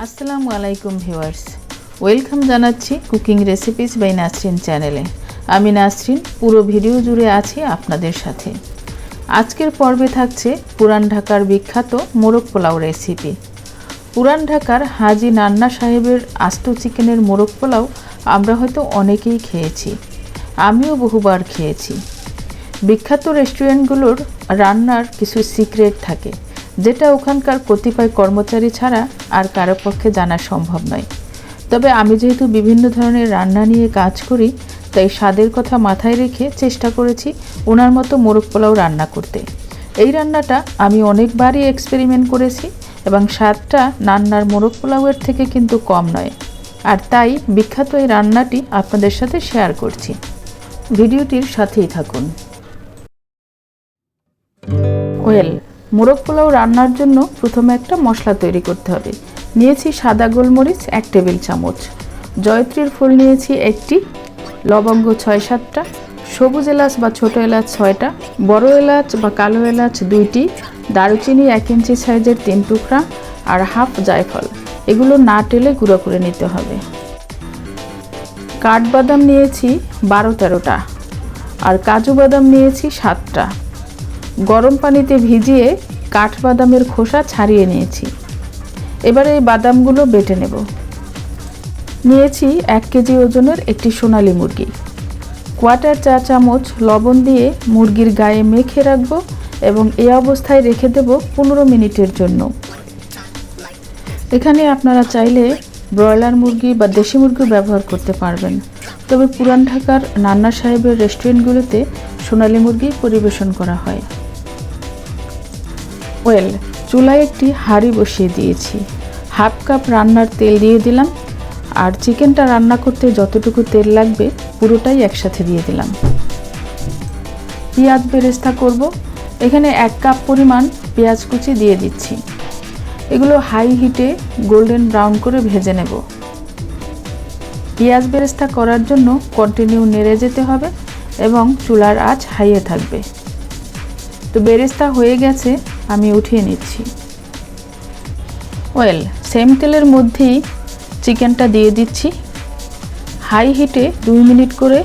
আসসালামু আলাইকুম viewers, welcome জানাচ্ছি কুকিং রেসিপিস বাই নাসরিন চ্যানেলে। আমি নাসরিন, পুরো ভিডিও জুড়ে আছি আপনাদের সাথে। আজকের পর্বে থাকছে পুরান ঢাকার বিখ্যাত মোরগ পোলাও রেসিপি। পুরান ঢাকার হাজি নান্না সাহেবের আস্ত চিকেনের মোরগ পোলাও আমরা হয়তো অনেকেই খেয়েছি, আমিও বহুবার খেয়েছি। বিখ্যাত রেস্টুরেন্টগুলোর রান্নার কিছু সিক্রেট থাকে, যেটা ওখানকার কতিপয় কর্মচারী ছাড়া আর কারো পক্ষে জানা সম্ভব নয়। তবে আমি যেহেতু বিভিন্ন ধরনের রান্না নিয়ে কাজ করি, তাই স্বাদের কথা মাথায় রেখে চেষ্টা করেছি ওনার মতো মোরগ পোলাও রান্না করতে। এই রান্নাটা আমি অনেকবারই এক্সপেরিমেন্ট করেছি এবং স্বাদটা নান্নার মোরগ পোলাওয়ের থেকে কিন্তু কম নয়। আর তাই বিখ্যাত এই রান্নাটি আপনাদের সাথে শেয়ার করছি। ভিডিওটির সাথেই থাকুন। মোরগ পোলাও রান্নার জন্য প্রথমে একটা মশলা তৈরি করতে হবে। নিয়েছি সাদা গোলমরিচ 1 টেবিল চামচ, জয়ত্রীর ফুল নিয়েছি 1টি, লবঙ্গ 6-7টা, সবুজ এলাচ বা ছোটো এলাচ 6টা, বড় এলাচ বা কালো এলাচ 2টি, দারুচিনি 1 ইঞ্চি সাইজের 3 টুকরা আর হাফ জায়ফল। এগুলো না টেলে গুঁড়ো করে নিতে হবে। কাঠবাদাম নিয়েছি 12-13টা আর কাজু বাদাম নিয়েছি 7টা। গরম পানিতে ভিজিয়ে কাঠবাদামের খোসা ছাড়িয়ে নিয়েছি। এবারে এই বাদামগুলো বেটে নেব। নিয়েছি 1 কেজি ওজনের একটি সোনালী মুরগি। 1/4 চা চামচ লবণ দিয়ে মুরগির গায়ে মেখে রাখবো এবং এই অবস্থায় রেখে দেব 15 মিনিটের জন্য। এখানে আপনারা চাইলে ব্রয়লার মুরগি বা দেশি মুরগি ব্যবহার করতে পারবেন, তবে পুরান ঢাকার নান্না সাহেবের রেস্টুরেন্টগুলোতে সোনালী মুরগি পরিবেশন করা হয়। চুলায় একটি হাঁড়ি বসিয়ে দিয়েছি। হাফ কাপ রান্নার তেল দিয়ে দিলাম আর চিকেনটা রান্না করতে যতটুকু তেল লাগবে পুরোটাই একসাথে দিয়ে দিলাম। পেঁয়াজ বেরেস্তা করব। এখানে 1 কাপ পরিমাণ পেঁয়াজ কুচি দিয়ে দিচ্ছি। এগুলো হাই হিটে গোল্ডেন ব্রাউন করে ভেজে নেব। পেঁয়াজ বেরেস্তা করার জন্য কন্টিনিউ নেড়ে যেতে হবে এবং চুলার আঁচ হাইয়ে থাকবে। তো বেরেস্তা হয়ে গেছে, আমি উঠিয়ে নিচ্ছি। সেম তেলের মধ্যেই চিকেনটা দিয়ে দিচ্ছি। হাই হিটে 2 মিনিট করে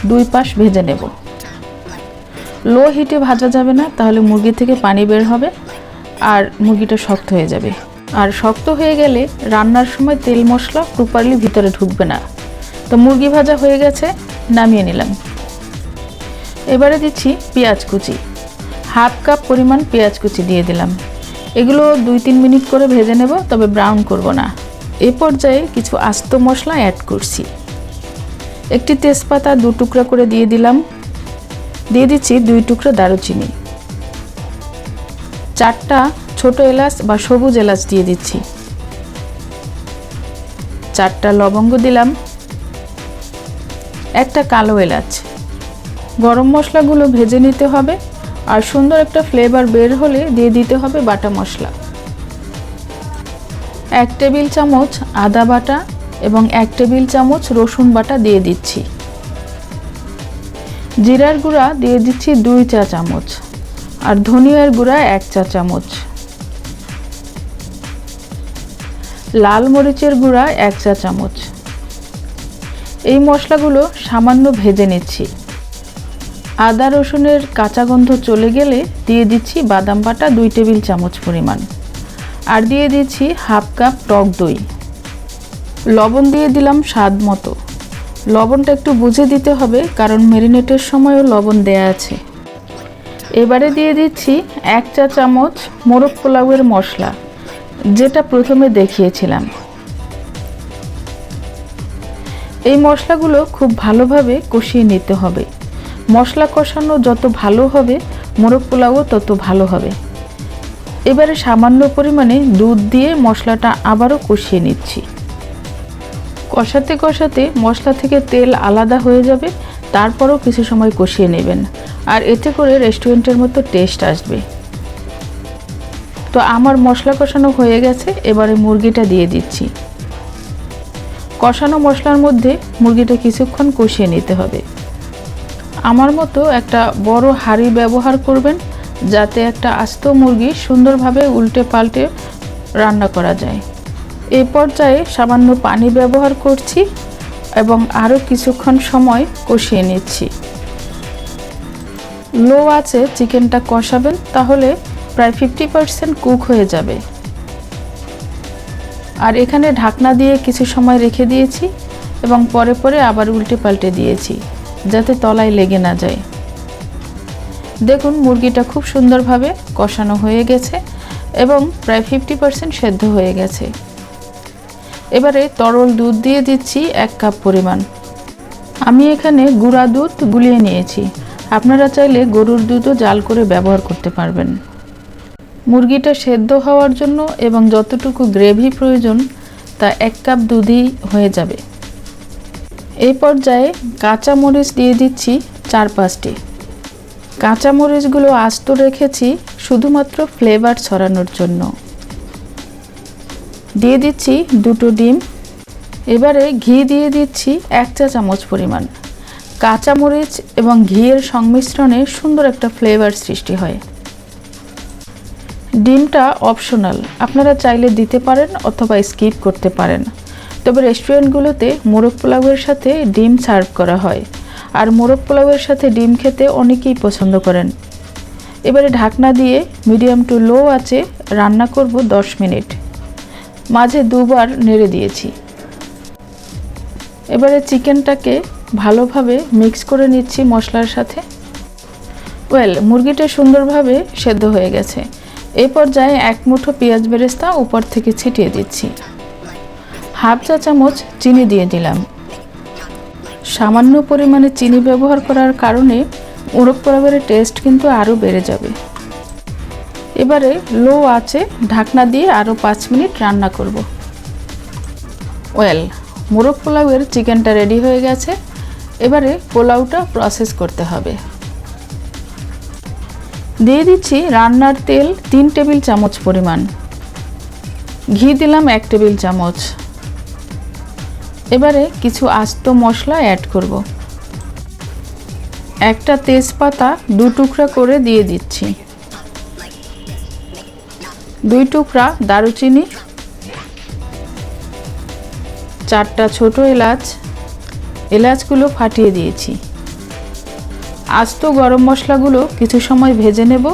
2 পাশ ভেজে নেব। লো হিটে ভাজা যাবে না, তাহলে মুরগি থেকে পানি বের হবে আর মুরগিটা শক্ত হয়ে যাবে। আর শক্ত হয়ে গেলে রান্নার সময় তেল মশলা প্রপারলি ভিতরে ঢুকবে না। তো মুরগি ভাজা হয়ে গেছে, নামিয়ে নিলাম। এবারে দিচ্ছি পেঁয়াজ কুচি। হাফ কাপ পরিমাণ পেঁয়াজ কুচি দিয়ে দিলাম। এগুলো 2-3 মিনিট করে ভেজে নেব, তবে ব্রাউন করব না। এ পর্যায়ে কিছু আস্ত মশলা অ্যাড করছি। একটি তেজপাতা 2 টুকরা করে দিয়ে দিলাম। দিয়ে দিচ্ছি 2 টুকরা দারুচিনি, 4টা ছোট এলাচ বা সবুজ এলাচ দিয়ে দিচ্ছি, 4টা লবঙ্গ দিলাম, 1টা কালো এলাচ। গরম মশলাগুলো ভেজে নিতে হবে আর সুন্দর একটা ফ্লেভার বের হলে দিয়ে দিতে হবে বাটা মশলা। 1 টেবিল চামচ আদা বাটা এবং 1 টেবিল চামচ রসুন বাটা দিয়ে দিচ্ছি। জিরার গুঁড়া দিয়ে দিচ্ছি 2 চা চামচ আর ধনিয়ার গুঁড়া 1 চা চামচ। লাল মরিচের গুঁড়া 1 চা চামচ। এই মশলাগুলো সামান্য ভেজে নিচ্ছি। আদা রসুনের কাঁচা গন্ধ চলে গেলে দিয়ে দিচ্ছি বাদাম বাটা 2 টেবিল চামচ পরিমাণ আর দিয়ে দিচ্ছি হাফ কাপ টক দই। লবণ দিয়ে দিলাম স্বাদ মতো। লবণটা একটু বুঝে দিতে হবে, কারণ ম্যারিনেটের সময়ও লবণ দেয়া আছে। এবারে দিয়ে দিচ্ছি 1 চা চামচ মোরগ পোলাওয়ের মশলা, যেটা প্রথমে দেখিয়েছিলাম। এই মশলাগুলো খুব ভালোভাবে কষিয়ে নিতে হবে। মশলা কষানো যত ভালো হবে মোরগ পোলাও তত ভালো হবে। এবারে সামান্য পরিমাণে দুধ দিয়ে মশলাটা আবারও কষিয়ে নিচ্ছি। কষাতে কষাতে মশলা থেকে তেল আলাদা হয়ে যাবে, তারপরও কিছু সময় কষিয়ে নেবেন, আর এতে করে রেস্টুরেন্টের মতো টেস্ট আসবে। তো আমার মশলা কষানো হয়ে গেছে, এবারে মুরগিটা দিয়ে দিচ্ছি। কষানো মশলার মধ্যে মুরগিটা কিছুক্ষণ কষিয়ে নিতে হবে। আমার মতো একটা বড় হাঁড়ি ব্যবহার করবেন, যাতে একটা আস্ত মুরগি সুন্দরভাবে উল্টে পাল্টে রান্না করা যায়। এই পর্যায়ে সামান্য পানি ব্যবহার করছি এবং আরও কিছুক্ষণ সময় কষিয়ে নিচ্ছি। লো আঁচে চিকেনটা কষাবেন, তাহলে প্রায় 50% কুক হয়ে যাবে। আর এখানে ঢাকনা দিয়ে কিছু সময় রেখে দিয়েছি এবং পরে পরে আবার উল্টে পাল্টে দিয়েছি যাতে তলায় লেগে না যায়। দেখুন মুরগিটা খুব সুন্দরভাবে কষানো হয়ে গেছে এবং প্রায় 50% সেদ্ধ হয়ে গেছে। এবারে তরল দুধ দিয়ে দিচ্ছি 1 কাপ পরিমাণ। আমি এখানে গুঁড়া দুধ গুলিয়ে নিয়েছি, আপনারা চাইলে গরুর দুধও জাল করে ব্যবহার করতে পারবেন। মুরগিটা সেদ্ধ হওয়ার জন্য এবং যতটুকু গ্রেভি প্রয়োজন তা 1 কাপ দুধই হয়ে যাবে। এই পর্যায়ে কাঁচা মরিচ দিয়ে দিচ্ছি 4-5টি। কাঁচা মরিচগুলো আস্ত রেখেছি শুধুমাত্র ফ্লেভার ছড়ানোর জন্য। দিয়ে দিচ্ছি 2টো ডিম। এবারে ঘি দিয়ে দিচ্ছি 1 চা চামচ পরিমাণ। কাঁচা মরিচ এবং ঘিয়ের সংমিশ্রণে সুন্দর একটা ফ্লেভার সৃষ্টি হয়। ডিমটা অপশনাল, আপনারা চাইলে দিতে পারেন অথবা স্কিপ করতে পারেন। তবে রেস্টুরেন্টগুলোতে মোরগ পোলাওয়ের সাথে ডিম সার্ভ করা হয়, আর মোরগ পোলাওয়ের সাথে ডিম খেতে অনেকেই পছন্দ করেন। এবারে ঢাকনা দিয়ে মিডিয়াম টু লো আঁচে রান্না করব 10 মিনিট। মাঝে 2বার নেড়ে দিয়েছি। এবারে চিকেনটাকে ভালোভাবে মিক্স করে নিচ্ছি মশলার সাথে। মুরগিটা সুন্দরভাবে সেদ্ধ হয়ে গেছে। এই পর্যায়ে 1 মুঠো পেঁয়াজ বেরেস্তা উপর থেকে ছিটিয়ে দিচ্ছি। 1/2 চা চামচ চিনি দিয়ে দিলাম। সামান্য পরিমাণে চিনি ব্যবহার করার কারণে মোরগ পোলাওয়ের টেস্ট কিন্তু আরও বেড়ে যাবে। এবারে লো আঁচে ঢাকনা দিয়ে আরও 5 মিনিট রান্না করব। মোরগ পোলাওয়ের চিকেনটা রেডি হয়ে গেছে। এবারে পোলাওটা প্রসেস করতে হবে। দিয়ে দিচ্ছি রান্নার তেল 3 টেবিল চামচ পরিমাণ। ঘি দিলাম 1 টেবিল চামচ। এবারে কিছু আস্ত মশলা অ্যাড করব। একটা তেজপাতা 2 টুকরা করে দিয়ে দিচ্ছি। 2 টুকরা দারুচিনি, 4টা ছোট এলাচ, এলাচগুলো ফাটিয়ে দিয়েছি। আস্ত গরম মশলাগুলো কিছু সময় ভেজে নেব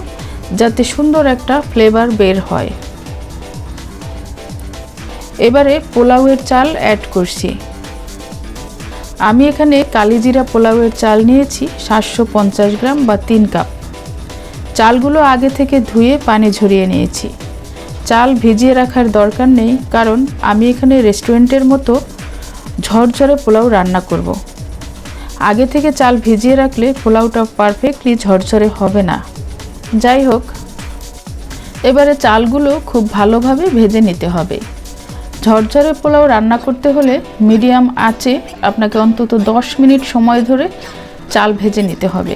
যাতে সুন্দর একটা ফ্লেভার বের হয়। এবারে পোলাওয়ের চাল অ্যাড করছি। আমি এখানে কালিজিরা পোলাওয়ের চাল নিয়েছি 750 গ্রাম বা 3 কাপ। চালগুলো আগে থেকে ধুয়ে পানি ঝরিয়ে নিয়েছি। চাল ভিজিয়ে রাখার দরকার নেই, কারণ আমি এখানে রেস্টুরেন্টের মতো ঝরঝরে পোলাও রান্না করব। আগে থেকে চাল ভিজিয়ে রাখলে পোলাওটা পারফেক্টলি ঝরঝরে হবে না। যাই হোক, এবারে চালগুলো খুব ভালোভাবে ভেজে নিতে হবে। ঝরঝরে পোলাও রান্না করতে হলে মিডিয়াম আঁচে আপনাকে অন্তত 10 মিনিট সময় ধরে চাল ভেজে নিতে হবে।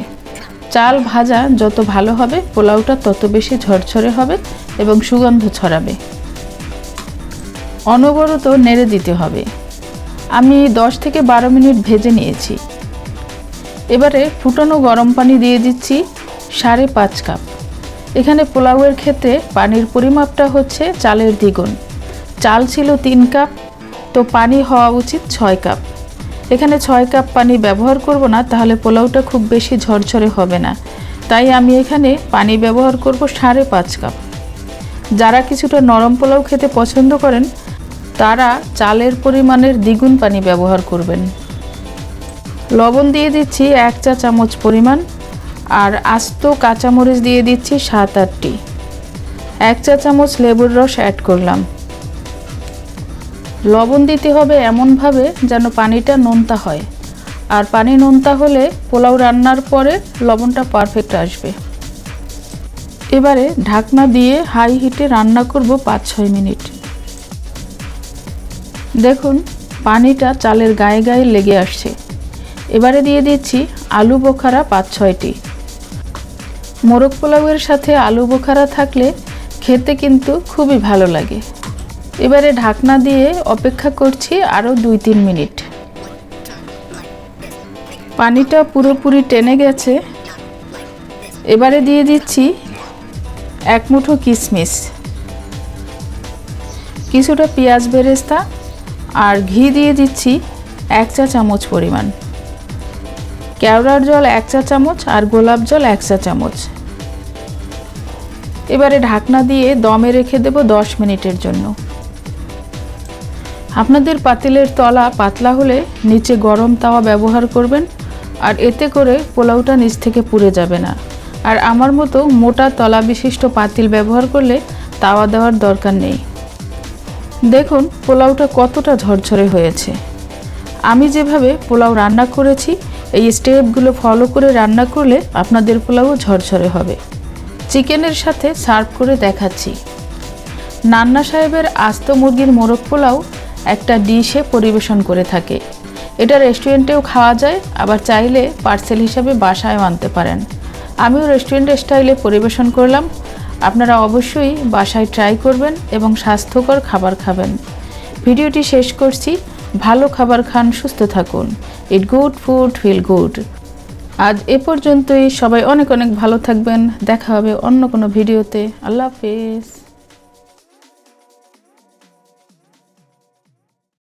চাল ভাজা যত ভালো হবে পোলাওটা তত বেশি ঝরঝরে হবে এবং সুগন্ধ ছড়াবে। অনবরত নেড়ে দিতে হবে। আমি 10 থেকে 12 মিনিট ভেজে নিয়েছি। এবারে ফুটানো গরম পানি দিয়ে দিচ্ছি 5.5 কাপ। এখানে পোলাওয়ের ক্ষেত্রে পানির পরিমাপটা হচ্ছে চালের দ্বিগুণ। চাল ছিল 3 কাপ, তো পানি হওয়া উচিত 6 কাপ। এখানে 6 কাপ পানি ব্যবহার করব না, তাহলে পোলাওটা খুব বেশি ঝরঝরে হবে না। তাই আমি এখানে পানি ব্যবহার করব 5.5 কাপ। যারা কিছুটা নরম পোলাও খেতে পছন্দ করেন তারা চালের পরিমাণের দ্বিগুণ পানি ব্যবহার করবেন। লবণ দিয়ে দিচ্ছি 1 চা চামচ পরিমাণ, আর আস্ত কাঁচামরিচ দিয়ে দিচ্ছি 7-8টি। 1 চা চামচ লেবুর রস অ্যাড করলাম। লবণ দিতে হবে এমনভাবে যেন পানিটা নোনতা হয়, আর পানি নোনতা হলে পোলাও রান্নার পরে লবণটা পারফেক্ট আসবে। এবারে ঢাকনা দিয়ে হাই হিটে রান্না করব 5-6 মিনিট। দেখুন পানিটা চালের গায়ে গায়ে লেগে আসছে। এবারে দিয়ে দিচ্ছি আলু বোখারা 5-6টি। মোরগ পোলাওয়ের সাথে আলু বোখারা থাকলে খেতে কিন্তু খুবই ভালো লাগে। এবারে ঢাকনা দিয়ে অপেক্ষা করছি আরও 2-3 মিনিট। পানিটা পুরোপুরি টেনে গেছে। এবারে দিয়ে দিচ্ছি 1 মুঠো কিশমিশ। কিছুটা পেঁয়াজ বেরেস্তা আর ঘি দিয়ে দিচ্ছি 1 চা চামচ পরিমাণ। কেওড়ার জল 1 চা চামচ আর গোলাপ জল 1 চা চামচ। এবারে ঢাকনা দিয়ে দমে রেখে দেব 10 মিনিটের জন্য। আপনাদের পাতিলের তলা পাতলা হলে নিচে গরম তাওয়া ব্যবহার করবেন, আর এতে করে পোলাওটা নিচ থেকে পুড়ে যাবে না। আর আমার মতো মোটা তলা বিশিষ্ট পাতিল ব্যবহার করলে তাওয়া দেওয়ার দরকার নেই। দেখুন পোলাওটা কতটা ঝরঝরে হয়েছে। আমি যেভাবে পোলাও রান্না করেছি এই স্টেপগুলো ফলো করে রান্না করলে আপনাদের পোলাও ঝরঝরে হবে। চিকেনের সাথে সার্ভ করে দেখাচ্ছি। নান্না সাহেবের আস্ত মুরগির মোরগ পোলাও একটা ডিশে পরিবেশন করে থাকে। এটা রেস্টুরেন্টেও খাওয়া যায়, আবার চাইলে পার্সেল হিসাবে বাসায়ও আনতে পারেন। আমিও রেস্টুরেন্ট স্টাইলে পরিবেশন করলাম। আপনারা অবশ্যই বাসায় ট্রাই করবেন এবং স্বাস্থ্যকর খাবার খাবেন। ভিডিওটি শেষ করছি। ভালো খাবার খান, সুস্থ থাকুন। It good food feel good. আজ এ পর্যন্তই। সবাই অনেক অনেক ভালো থাকবেন। দেখা হবে অন্য কোনো ভিডিওতে। আল্লাহ হাফেজ।